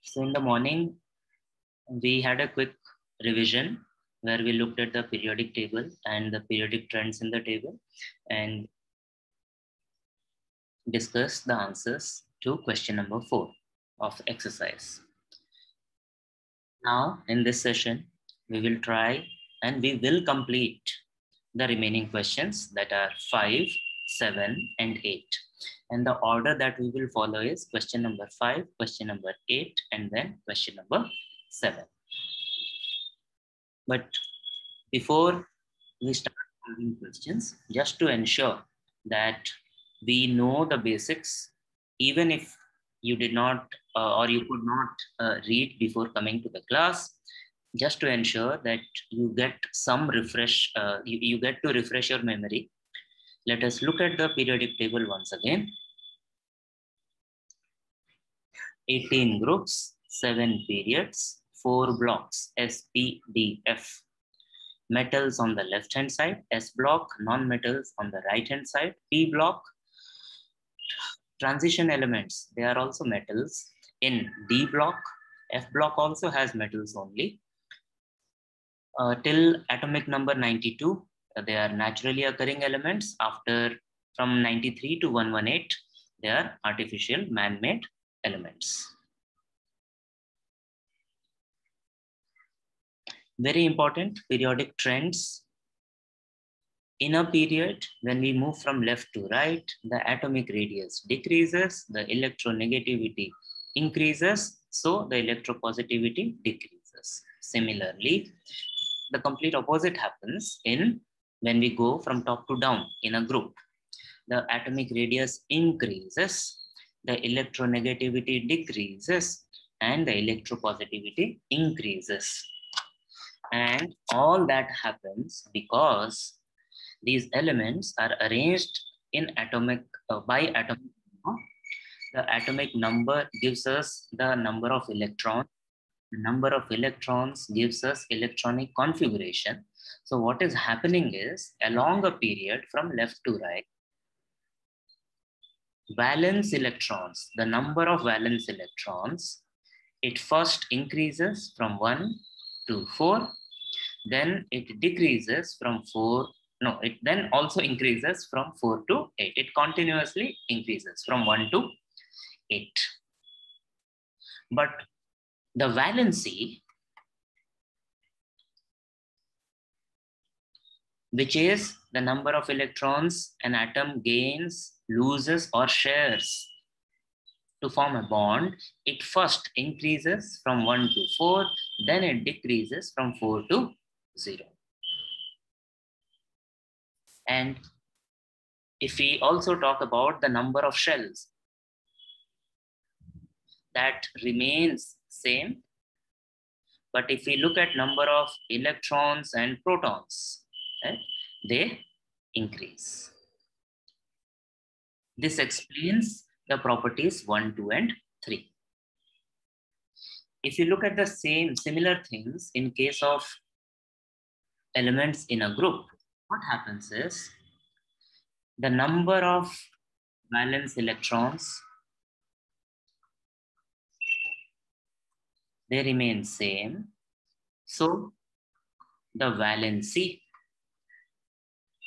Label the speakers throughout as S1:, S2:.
S1: So in the morning, we had a quick revision where we looked at the periodic table and the periodic trends in the table and discussed the answers to question number 4 of exercise. Now, in this session, we will try and we will complete the remaining questions that are 5, 7, and 8. And the order that we will follow is question number 5, question number 8, and then question number 7. But before we start solving questions, just to ensure that we know the basics, even if you did not or you could not read before coming to the class, just to ensure that you get some refresh, you get to refresh your memory. Let us look at the periodic table once again. 18 groups, 7 periods, 4 blocks, S, P, D, F. Metals on the left hand side, S block, non-metals on the right hand side, P block. Transition elements, they are also metals in D block. F block also has metals only. Till atomic number 92, they are naturally occurring elements. After from 93 to 118, they are artificial man-made elements. Very important, periodic trends. In a period, when we move from left to right, the atomic radius decreases, the electronegativity increases, so the electropositivity decreases. Similarly, the complete opposite happens when we go from top to down in a group. The atomic radius increases, the electronegativity decreases, and the electropositivity increases. And all that happens because these elements are arranged in atomic by atomic number. The atomic number gives us the number of electrons. The number of electrons gives us electronic configuration. So what is happening is, along a period from left to right, valence electrons, the number of valence electrons, it first increases from 1 to 4, then it decreases from 4. No, it then also increases from 4 to 8. It continuously increases from 1 to 8. But the valency, which is the number of electrons an atom gains, loses, or shares to form a bond, it first increases from 1 to 4, then it decreases from 4 to 0. And if we also talk about the number of shells, that remains same. But if we look at number of electrons and protons, right, they increase. This explains the properties 1, 2, and 3. If you look at the similar things in case of elements in a group, what happens is the number of valence electrons, they remain same. So the valency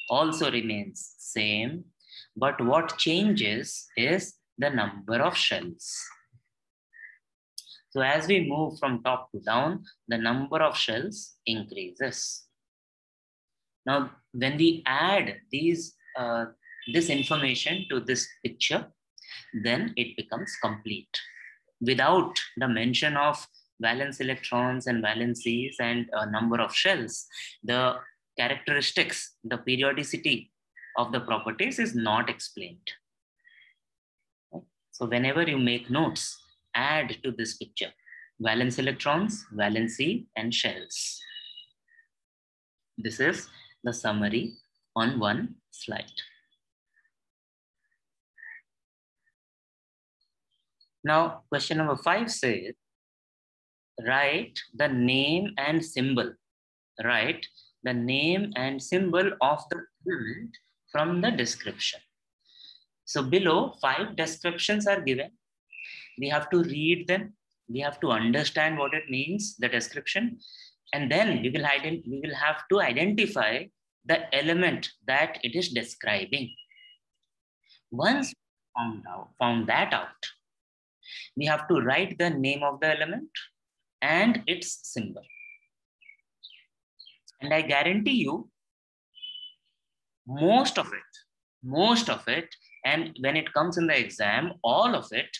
S1: also remains same. But what changes is the number of shells. So as we move from top to down, the number of shells increases. Now, when we add this information to this picture, then it becomes complete. Without the mention of valence electrons and valencies and a number of shells, the characteristics, the periodicity of the properties is not explained. So whenever you make notes, add to this picture valence electrons, valency, and shells. This is the summary on one slide. Now, question number 5 says, write the name and symbol. Write the name and symbol of the element from the description. So below, 5 descriptions are given. We have to read them. we have to understand what it means, the description, and then we will have to identify the element that it is describing. Once found that out, we have to write the name of the element and its symbol. And I guarantee you, most of it, and when it comes in the exam, all of it,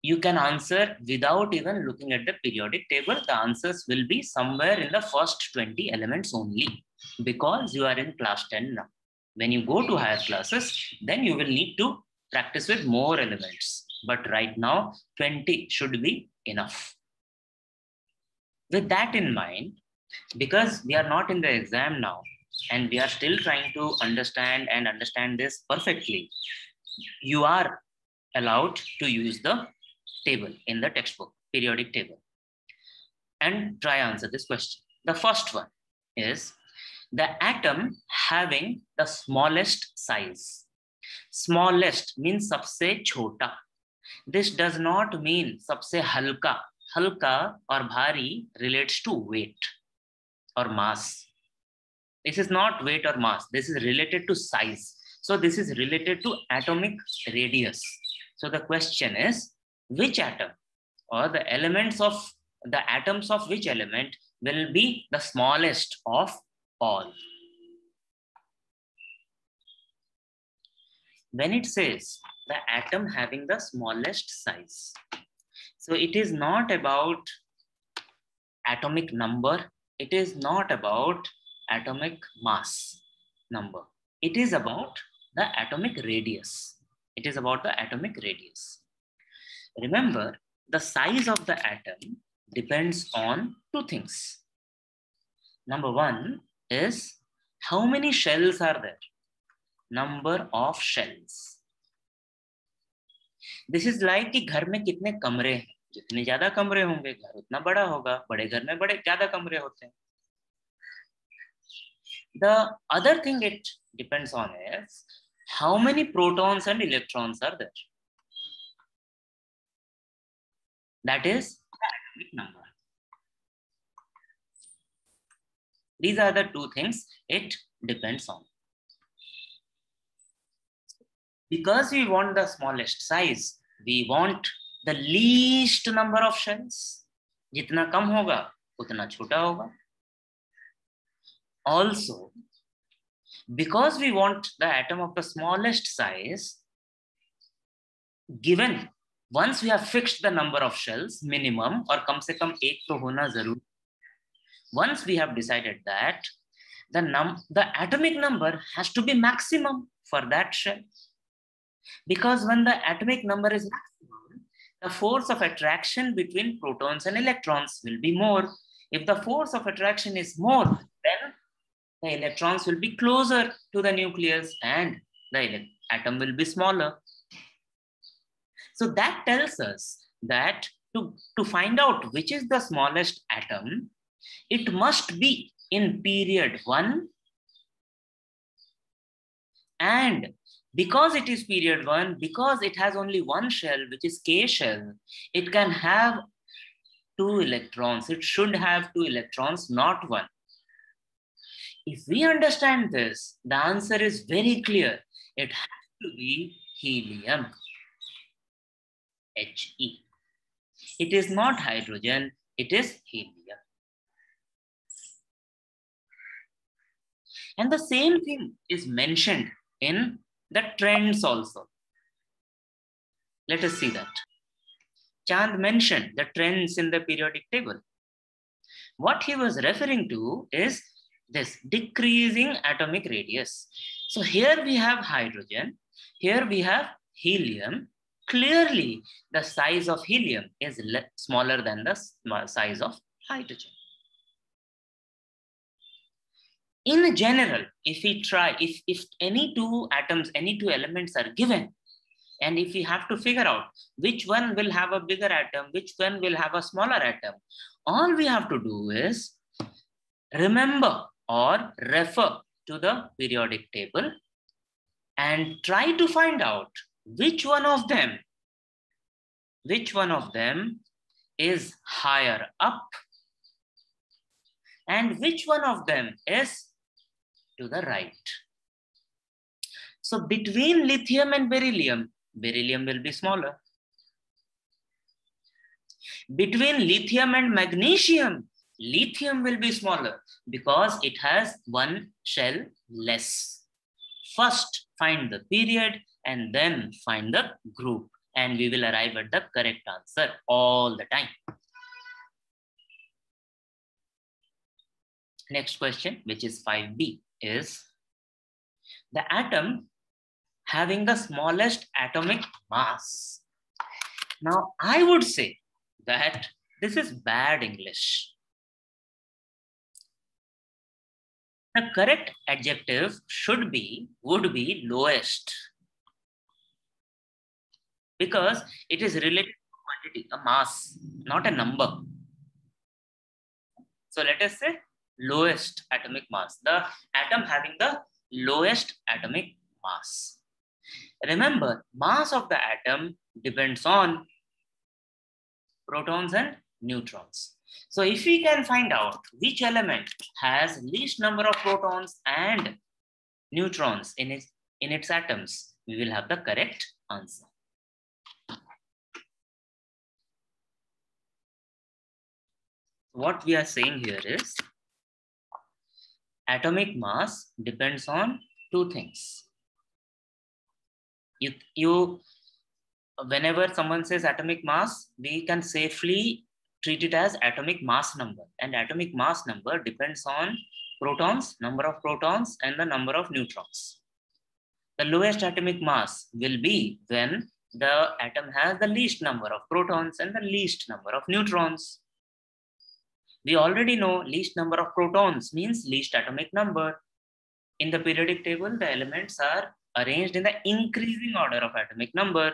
S1: you can answer without even looking at the periodic table. The answers will be somewhere in the first 20 elements only, because you are in class 10 now. When you go to higher classes, then you will need to practice with more elements. But right now, 20 should be enough. With that in mind, because we are not in the exam now, and we are still trying to understand this perfectly, you are allowed to use the table in the textbook, periodic table, and try answer this question. The first one is the atom having the smallest size. Smallest means sabse chota. This does not mean sabse halka. Halka or bhari relates to weight or mass. This is not weight or mass. This is related to size. So this is related to atomic radius. So the question is, which atom or the atoms of which element will be the smallest of all? When it says the atom having the smallest size, so it is not about atomic number. It is not about atomic mass number. It is about the atomic radius. It is about the atomic radius. Remember, the size of the atom depends on two things. Number one is how many shells are there? Number of shells. This is like कि घर में कितने कमरे हैं. जितने ज्यादा कमरे होंगे घर उतना बड़ा होगा. बड़े घर में ज्यादा कमरे होते हैं. The other thing it depends on is how many protons and electrons are there. That is the atomic number. These are the two things it depends on. Because we want the smallest size, we want the least number of shells. Jitna kam hoga, utna chota hoga. Also, because we want the atom of the smallest size, given once we have fixed the number of shells, minimum, or kam se kam ek to hona zarur. Once we have decided that, the atomic number has to be maximum for that shell. Because when the atomic number is maximum, the force of attraction between protons and electrons will be more. If the force of attraction is more, then the electrons will be closer to the nucleus and the atom will be smaller. So that tells us that to find out which is the smallest atom, it must be in period 1. And because it is period 1, because it has only one shell, which is K shell, it can have 2 electrons. It should have 2 electrons, not 1. If we understand this, the answer is very clear. It has to be helium, He. It is not hydrogen, it is helium. And the same thing is mentioned in the trends also. Let us see that. Chand mentioned the trends in the periodic table. What he was referring to is this decreasing atomic radius. So here we have hydrogen, here we have helium. Clearly, the size of helium is smaller than the size of hydrogen. In general, if we try, if any two atoms, any two elements are given, and if we have to figure out which one will have a bigger atom, which one will have a smaller atom, all we have to do is remember or refer to the periodic table and try to find out which one of them is higher up and which one of them is to the right. So between lithium and beryllium, beryllium will be smaller. Between lithium and magnesium, lithium will be smaller because it has one shell less. First, find the period and then find the group, and we will arrive at the correct answer all the time. Next question, which is 5B, is the atom having the smallest atomic mass. Now, I would say that this is bad English. The correct adjective would be lowest, because it is related to quantity, a mass, not a number. So let us say lowest atomic mass, the atom having the lowest atomic mass. Remember, mass of the atom depends on protons and neutrons. So if we can find out which element has least number of protons and neutrons in its atoms, we will have the correct answer. What we are saying here is atomic mass depends on two things. Whenever someone says atomic mass, we can safely treat it as atomic mass number, and atomic mass number depends on protons, number of protons, and the number of neutrons. The lowest atomic mass will be when the atom has the least number of protons and the least number of neutrons. We already know least number of protons means least atomic number. In the periodic table, the elements are arranged in the increasing order of atomic number.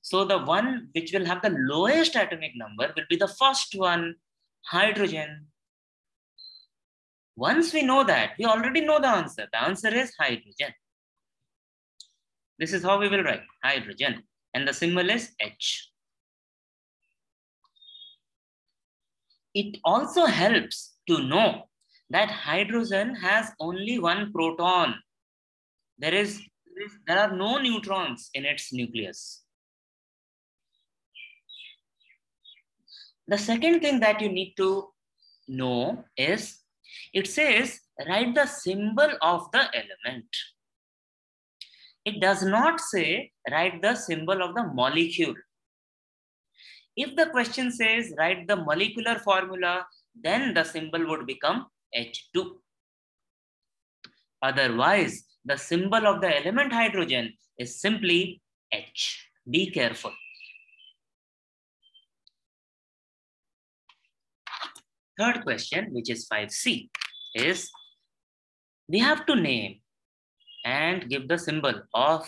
S1: So the one which will have the lowest atomic number will be the first one, hydrogen. Once we know that, we already know the answer. The answer is hydrogen. This is how we will write hydrogen, and the symbol is H. It also helps to know that hydrogen has only one proton. There are no neutrons in its nucleus. The second thing that you need to know is, it says write the symbol of the element. It does not say write the symbol of the molecule. If the question says write the molecular formula, then the symbol would become H2. Otherwise, the symbol of the element hydrogen is simply H. Be careful. Third question, which is 5C, is we have to name and give the symbol of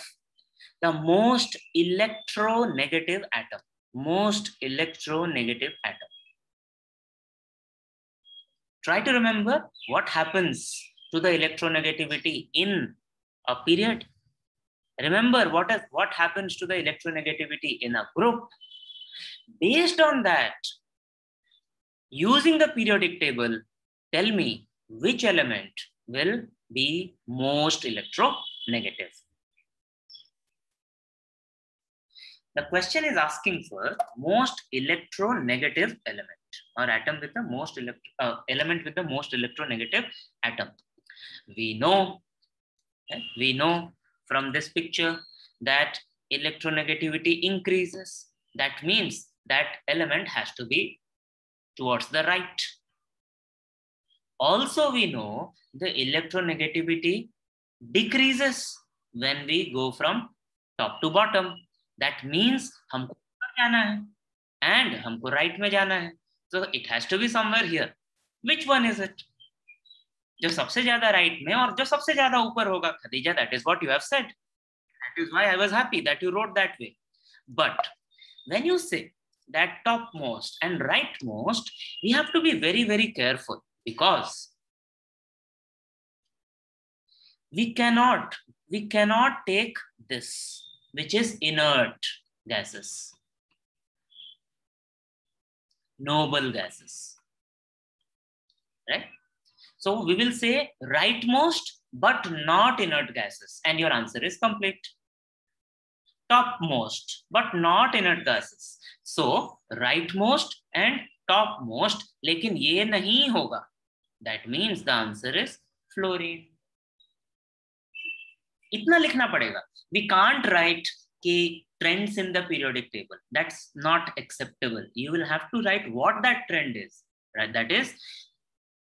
S1: the most electronegative atom. Most electronegative atom. Try to remember what happens to the electronegativity in a period. Remember what happens to the electronegativity in a group. Based on that, using the periodic table, tell me which element will be most electronegative. The question is asking for most electronegative element, or atom with the most element with the most electronegative atom. We know from this picture that electronegativity increases. That means that element has to be towards the right. Also, we know the electronegativity decreases when we go from top to bottom. That means हमको ऊपर जाना है and हमको right में जाना है. So it has to be somewhere here. Which one is it? जो सबसे ज्यादा right में और जो सबसे ज्यादा ऊपर होगा. Khadija, that is what you have said. That is why I was happy that you wrote that way. But when you say that topmost and rightmost, we have to be very, very careful, because we cannot take this, which is inert gases. noble gases, right? So we will say rightmost, but not inert gases. And your answer is complete. Topmost, but not inert gases. So rightmost and topmost, लेकिन ये नहीं होगा. That means the answer is fluorine. इतना लिखना पड़ेगा. We can't write कि trends in the periodic table. That's not acceptable. You will have to write what that trend is. Right? That is,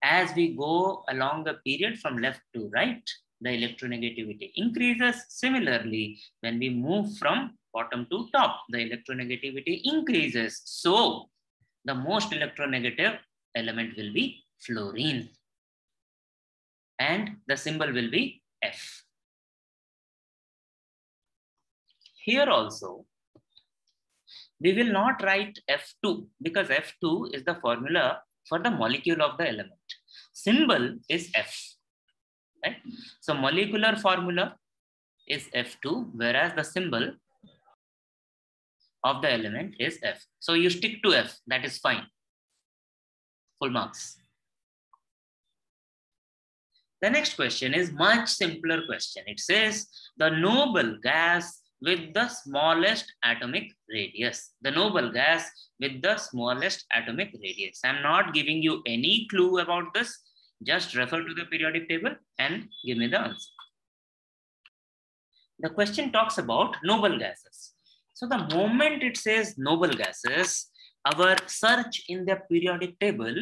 S1: as we go along the period from left to right, the electronegativity increases. Similarly, when we move from bottom to top, the electronegativity increases. So the most electronegative element will be fluorine. And the symbol will be F. Here also, we will not write F2 because F2 is the formula for the molecule of the element. Symbol is F, right? So molecular formula is F2, whereas the symbol of the element is F. So you stick to F, that is fine. Full marks. The next question is much simpler question. It says the noble gas with the smallest atomic radius. The noble gas with the smallest atomic radius. I'm not giving you any clue about this. Just refer to the periodic table and give me the answer. The question talks about noble gases. So the moment it says noble gases, our search in the periodic table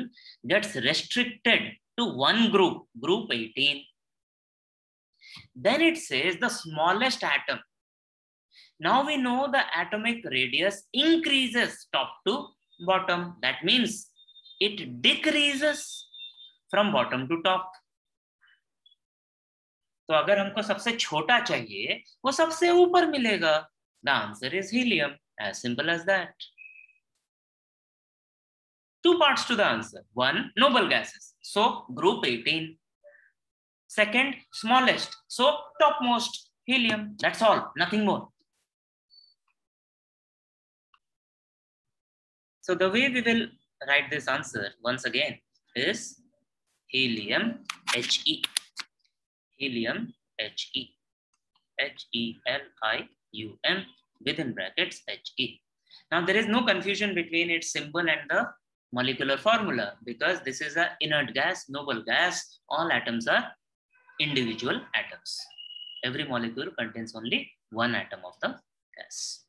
S1: gets restricted to one group, group 18. Then it says the smallest atom. Now we know the atomic radius increases top to bottom. That means it decreases from bottom to top. तो अगर हमको सबसे छोटा चाहिए, वो सबसे ऊपर मिलेगा. The answer is helium. As simple as that. Two parts to the answer. One, noble gases. So group 18. Second, smallest. So topmost, helium. That's all. Nothing more. So the way we will write this answer once again is helium He. Helium He. Helium within brackets He. Now there is no confusion between its symbol and the molecular formula because this is an inert gas, noble gas. All atoms are individual atoms. Every molecule contains only one atom of the gas.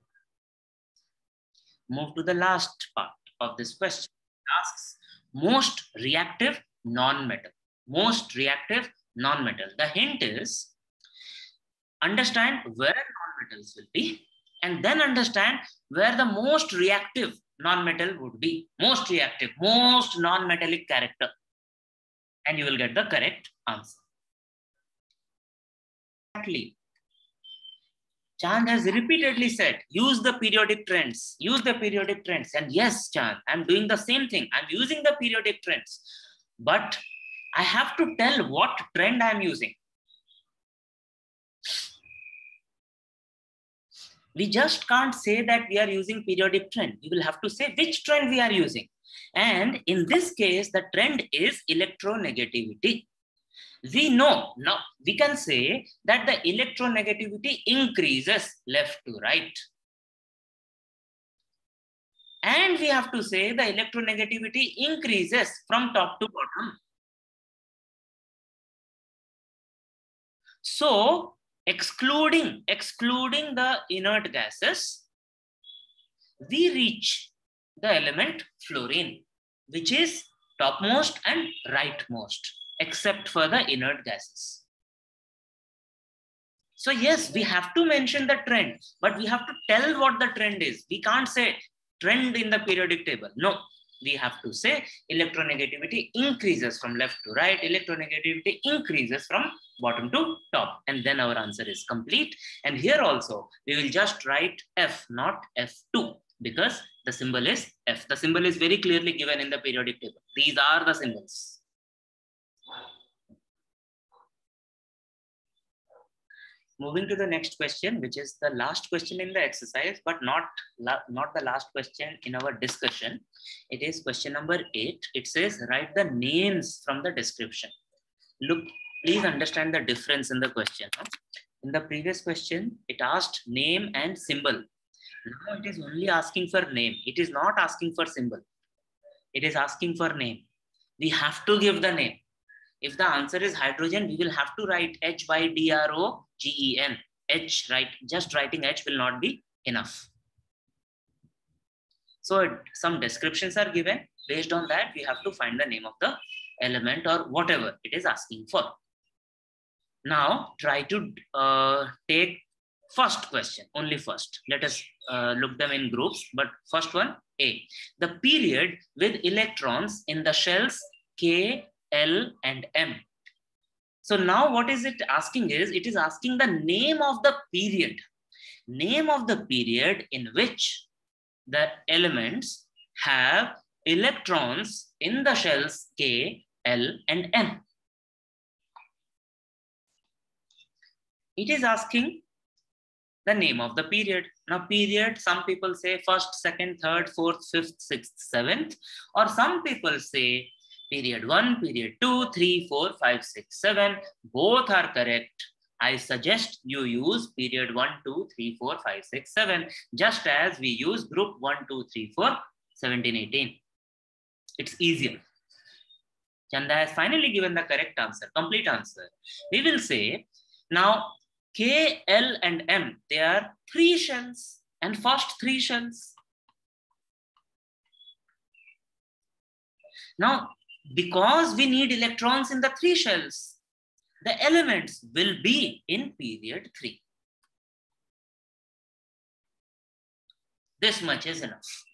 S1: Move to the last part of this question. It asks most reactive non-metal. Most reactive non-metal. The hint is understand where non-metals will be and then understand where the most reactive non-metal would be. Most reactive, most non-metallic character. And you will get the correct answer. Exactly. Chand has repeatedly said, use the periodic trends, use the periodic trends. And yes, Chand, I'm doing the same thing. I'm using the periodic trends. But I have to tell what trend I'm using. We just can't say that we are using periodic trend. We will have to say which trend we are using. And in this case, the trend is electronegativity. We know, now we can say that the electronegativity increases left to right. And we have to say the electronegativity increases from top to bottom. So excluding the inert gases, we reach the element fluorine, which is topmost and rightmost, except for the inert gases. So yes, we have to mention the trend, but we have to tell what the trend is. We can't say trend in the periodic table. No, we have to say electronegativity increases from left to right, electronegativity increases from bottom to top, and then our answer is complete. And here also, we will just write F, not F2, because the symbol is F. The symbol is very clearly given in the periodic table. These are the symbols. Moving to the next question, which is the last question in the exercise, but not the last question in our discussion. It is question number 8. It says, write the names from the description. Look, please understand the difference in the question. In the previous question, it asked name and symbol. Now it is only asking for name. It is not asking for symbol. It is asking for name. We have to give the name. If the answer is hydrogen, we will have to write H-by-D-R-O-G-E-N. H, right? Just writing H will not be enough. So some descriptions are given. Based on that, we have to find the name of the element or whatever it is asking for. Now try to take first question, only first. Let us look them in groups, but first one, A. The period with electrons in the shells K, L, and M. So now what is it asking is, it is asking the name of the period. Name of the period in which the elements have electrons in the shells K, L, and M. It is asking the name of the period. Now period, some people say first, second, third, fourth, fifth, sixth, seventh, or some people say period 1, period 2, 3, 4, 5, 6, 7. Both are correct. I suggest you use period 1, 2, 3, 4, 5, 6, 7, just as we use group 1, 2, 3, 4, 17, 18. It's easier. Chanda has finally given the correct answer, complete answer. We will say, now K, L, and M, they are 3 shells, and first 3 shells. Now, because we need electrons in the 3 shells, the elements will be in period 3. This much is enough.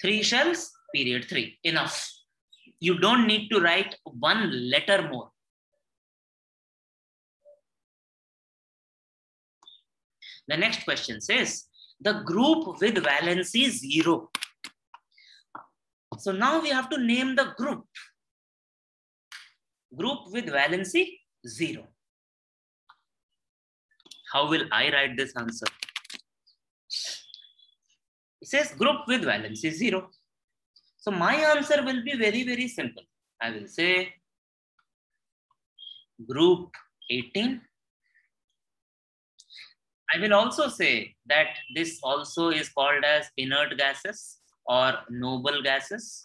S1: 3 shells, period 3, enough. You don't need to write 1 letter more. The next question says, the group with valency 0. So now we have to name the group. Group with valency 0. How will I write this answer? It says group with valency 0. So my answer will be very, very simple. I will say group 18. I will also say that this also is called as inert gases or noble gases.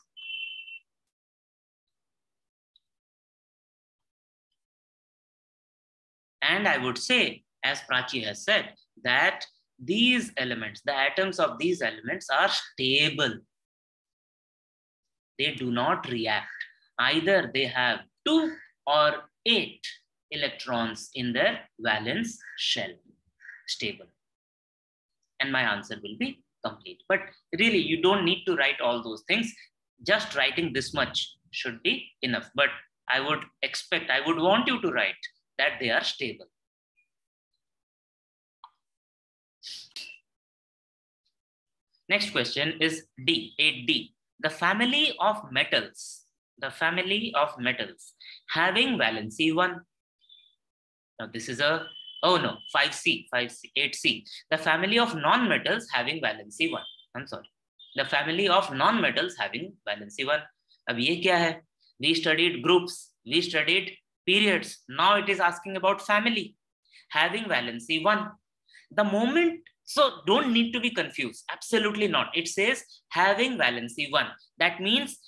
S1: And I would say, as Prachi has said, that these elements, the atoms of these elements are stable. They do not react. Either they have 2 or 8 electrons in their valence shell. Stable. And my answer will be complete. But really, you don't need to write all those things. Just writing this much should be enough. But I would want you to write that they are stable. Next question is D, 8D. The family of metals having valency 1. Now this is a, oh no, 5C, 8C. The family of non-metals having valency 1. I'm sorry. The family of non-metals having valency 1. Ab ye kya hai? We studied groups, we studied periods. Now it is asking about family having valency 1. The moment, so don't need to be confused. Absolutely not. It says having valency 1. That means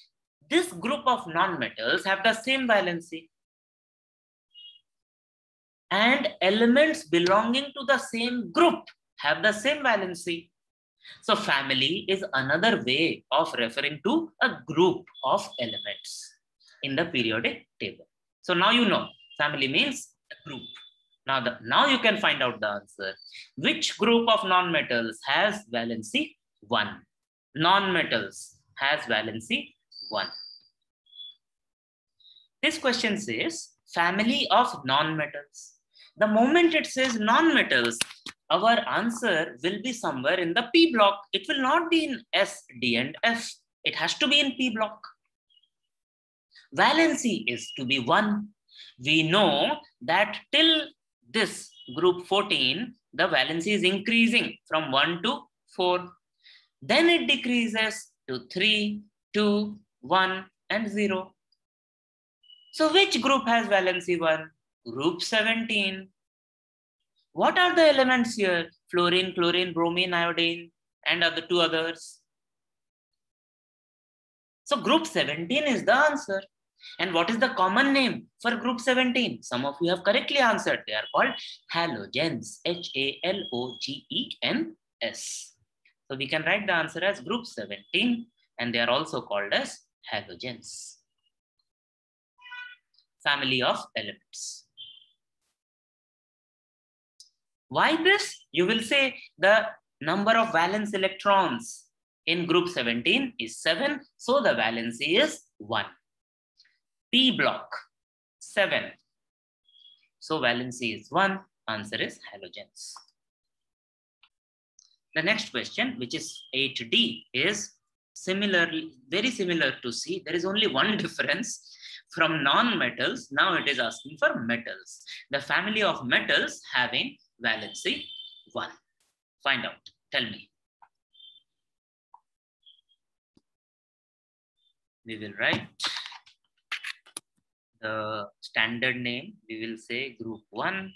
S1: this group of non-metals have the same valency. And elements belonging to the same group have the same valency. So family is another way of referring to a group of elements in the periodic table. So now you know family means a group. Now you can find out the answer. Which group of non-metals has valency 1? Non-metals has valency 1. This question says family of non-metals. The moment it says non-metals, our answer will be somewhere in the P block. It will not be in S, D, and F. It has to be in P block. Valency is to be 1. We know that till this Group 14, the valency is increasing from 1 to 4. Then it decreases to 3, 2, 1, and 0. So which group has valency 1? Group 17. What are the elements here? Fluorine, chlorine, bromine, iodine, and the two others. So group 17 is the answer. And what is the common name for group 17? Some of you have correctly answered. They are called halogens. Halogens. So we can write the answer as group 17, and they are also called as halogens. Family of elements. Why this? You will say the number of valence electrons in group 17 is 7, so the valency is 1. P block 7. So valency is 1. Answer is halogens. The next question, which is 8D, is very similar to C. There is only one difference. From non-metals, now it is asking for metals. The family of metals having valency 1. Find out. Tell me. We will write the standard name. We will say group 1.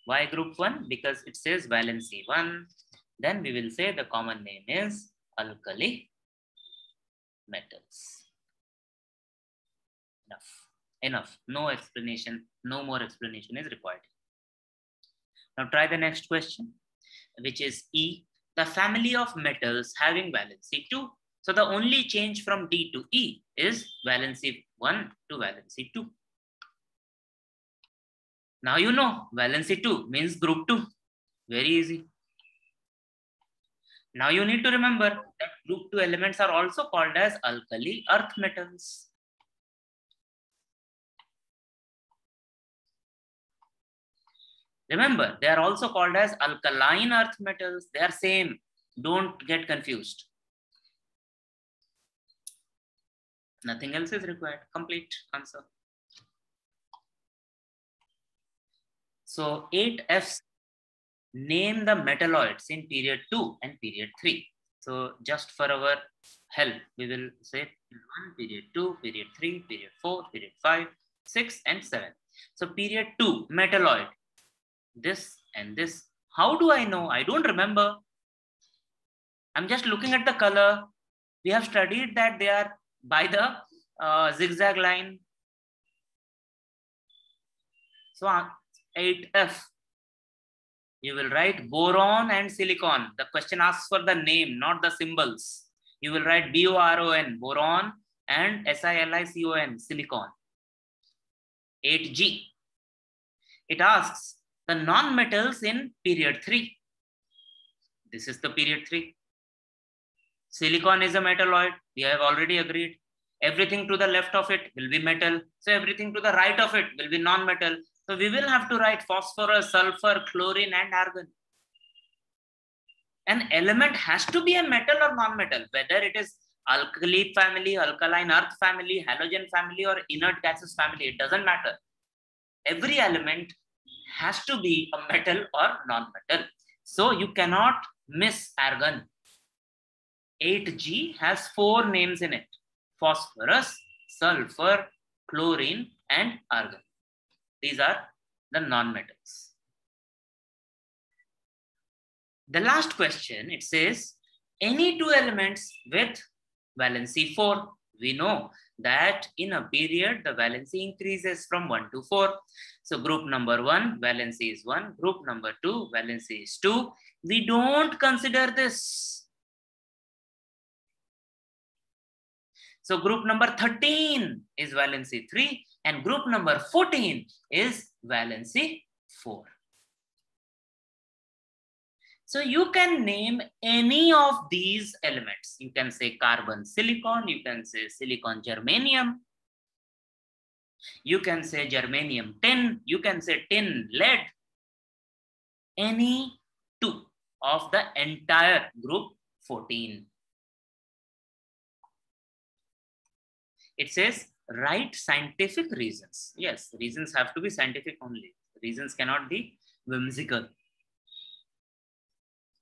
S1: Why group 1? Because it says valency 1. Then we will say the common name is alkali metals. Enough. No explanation. No more explanation is required. Now try the next question, which is E. The family of metals having valency 2. So the only change from D to E is valency 1 to valency 2. Now you know valency 2 means group 2. Very easy. Now you need to remember that group 2 elements are also called as alkali earth metals. Remember, they are also called as alkaline earth metals. They are same. Don't get confused. Nothing else is required. Complete answer. So 8F, name the metalloids in period 2 and period 3. So just for our help, we will say period 1, period 2, period 3, period 4, period 5, 6, and 7. So period 2, metalloid. This and this. How do I know? I don't remember. I'm just looking at the color. We have studied that they are by the zigzag line. So 8F, you will write boron and silicon. The question asks for the name, not the symbols. You will write BORON, boron, and SILICON, silicon. 8G, it asks the non-metals in period 3. This is the period 3. Silicon is a metalloid. We have already agreed. Everything to the left of it will be metal. So everything to the right of it will be non-metal. So we will have to write phosphorus, sulfur, chlorine, and argon. An element has to be a metal or non-metal, whether it is alkali family, alkaline earth family, halogen family, or inert gases family. It doesn't matter. Every element has to be a metal or non-metal. So you cannot miss argon. 8G has 4 names in it: phosphorus, sulfur, chlorine, and argon. These are the non-metals. The last question, it says, any two elements with valency 4. We know that in a period, the valency increases from 1 to 4. So group number 1, valency is 1. Group number 2, valency is 2. We don't consider this. So group number 13 is valency 3, and group number 14 is valency 4. So you can name any of these elements. You can say carbon silicon, you can say silicon germanium, you can say germanium tin, you can say tin lead. Any two of the entire group 14. It says write scientific reasons. Yes, reasons have to be scientific only. Reasons cannot be whimsical.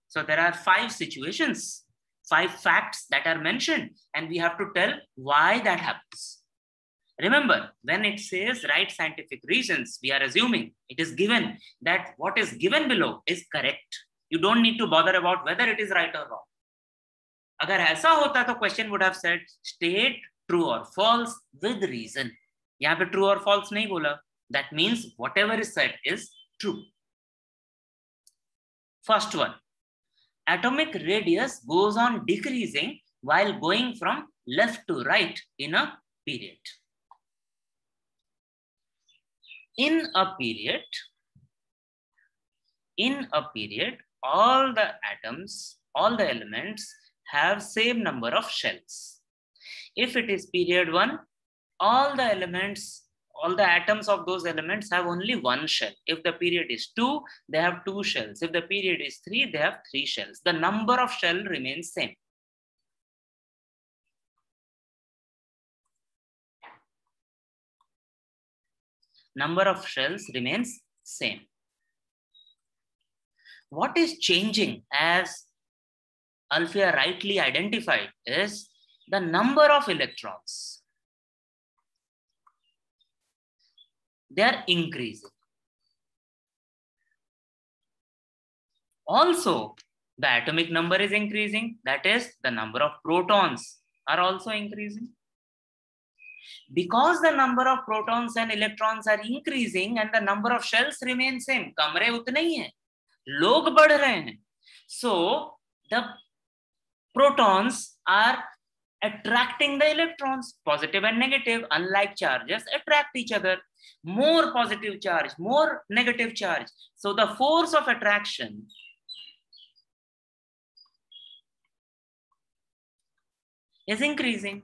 S1: So there are 5 situations, 5 facts that are mentioned, and we have to tell why that happens. Remember, when it says write scientific reasons, we are assuming it is given that what is given below is correct. You don't need to bother about whether it is right or wrong. अगर ऐसा होता तो question would have said state true or false with reason. यहाँ पे true or false नहीं बोला. That means whatever is said is true. First one, atomic radius goes on decreasing while going from left to right in a period. In a period, all the atoms, all the elements have same number of shells. If it is period 1, all the elements, all the atoms of those elements have only one shell. If the period is 2, they have 2 shells. If the period is 3, they have 3 shells. The number of shell remains same. Number of shells remains same. What is changing, as Alfia rightly identified, is the number of electrons. They are increasing. Also, the atomic number is increasing. That is, the number of protons are also increasing. Because the number of protons and electrons are increasing and the number of shells remain same, कमरे उतने ही हैं, लोग बढ़ रहे हैं. So the protons are attracting the electrons, positive and negative, unlike charges attract each other. More positive charge, more negative charge. So the force of attraction is increasing.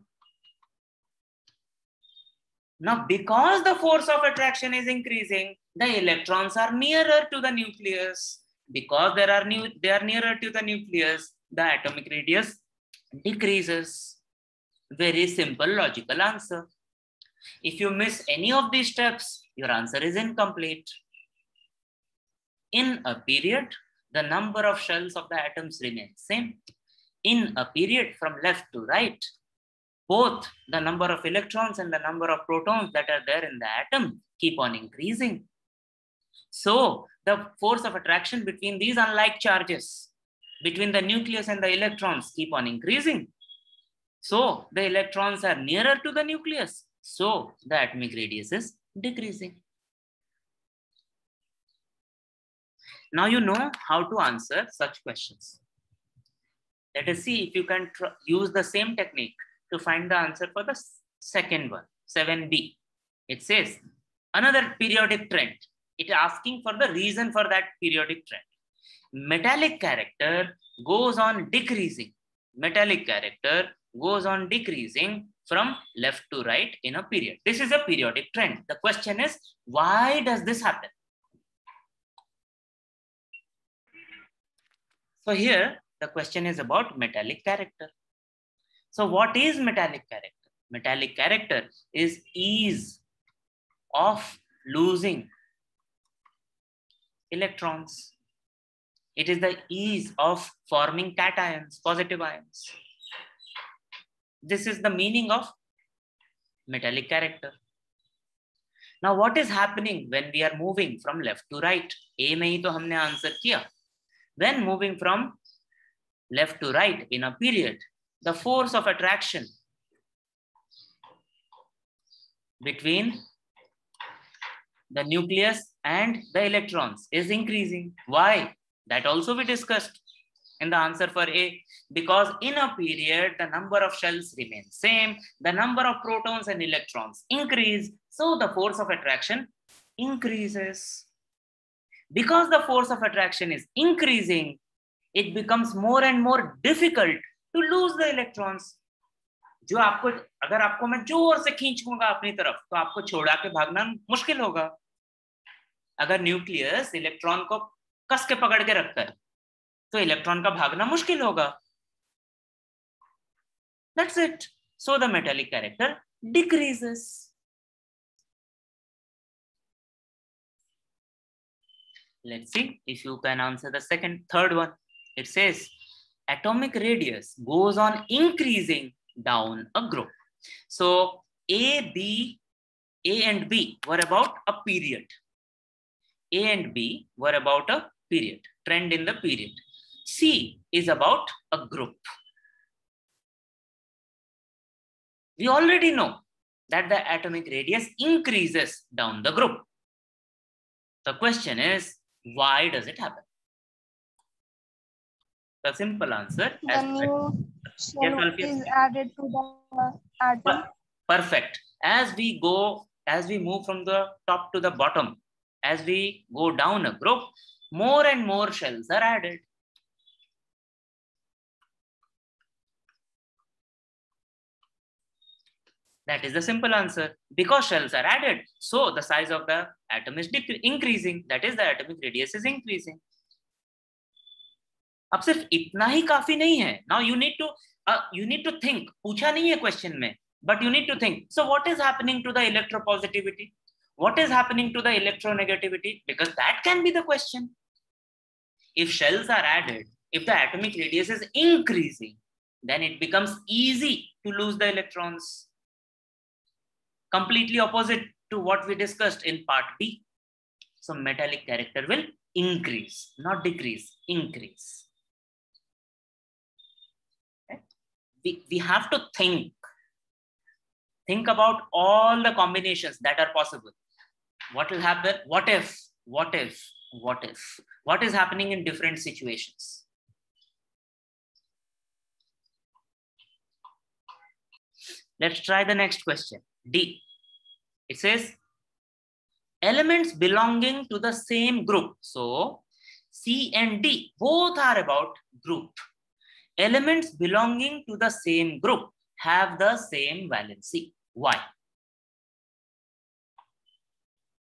S1: Now, because the force of attraction is increasing, the electrons are nearer to the nucleus. Because they are nearer to the nucleus, the atomic radius decreases. Very simple logical answer. If you miss any of these steps, your answer is incomplete. In a period, the number of shells of the atoms remains same. In a period from left to right, both the number of electrons and the number of protons that are there in the atom keep on increasing. So the force of attraction between these unlike charges, between the nucleus and the electrons, keep on increasing. So the electrons are nearer to the nucleus. So the atomic radius is decreasing. Now you know how to answer such questions. Let us see if you can use the same technique to find the answer for the second one, 7b. It says another periodic trend. It is asking for the reason for that periodic trend. Metallic character goes on decreasing. Metallic character goes on decreasing from left to right in a period. This is a periodic trend. The question is, why does this happen? So here, the question is about metallic character. So what is metallic character? Metallic character is ease of losing electrons. It is the ease of forming cations, positive ions. This is the meaning of metallic character. Now what is happening when we are moving from left to right? A में ही तो हमने answer किया. When moving from left to right in a period, the force of attraction between the nucleus and the electrons is increasing. Why? That also we discussed in the answer for A. Because in a period, the number of shells remains same, the number of protons and electrons increase, so the force of attraction increases. Because the force of attraction is increasing, it becomes more and more difficult to lose the electrons. जो आपको, अगर आपको मैं जोर से खींचूंगा अपनी तरफ, तो आपको छोड़ा के भागना मुश्किल होगा. अगर न्यूक्लियस इलेक्ट्रॉन को कस के पकड़ के रखता है, तो इलेक्ट्रॉन का भागना मुश्किल होगा. That's it. So the metallic character decreases. Let's see if you can answer the third one. It says atomic radius goes on increasing down a group. So A and B were about a period. A and B were about a period, trend in the period. C is about a group. We already know that the atomic radius increases down the group. The question is, why does it happen? The simple answer
S2: the new shell is added to the atom.
S1: Perfect. As we move from the top to the bottom, as we go down a group, more and more shells are added. That is the simple answer. Because shells are added, so the size of the atom is increasing. That is, the atomic radius is increasing. अब सिर्फ इतना ही काफी नहीं है. Now you need to think. पूछा नहीं है question में, but you need to think. So what is happening to the electropositivity? What is happening to the electronegativity? Because that can be the question. If shells are added, if the atomic radius is increasing, then it becomes easy to lose the electrons. Completely opposite to what we discussed in part B. So metallic character will increase, not decrease, increase. Okay? We have to think about all the combinations that are possible. What will happen? What if? What is happening in different situations? Let's try the next question. D. It says elements belonging to the same group. So C and D both are about group. Elements belonging to the same group have the same valency. Why?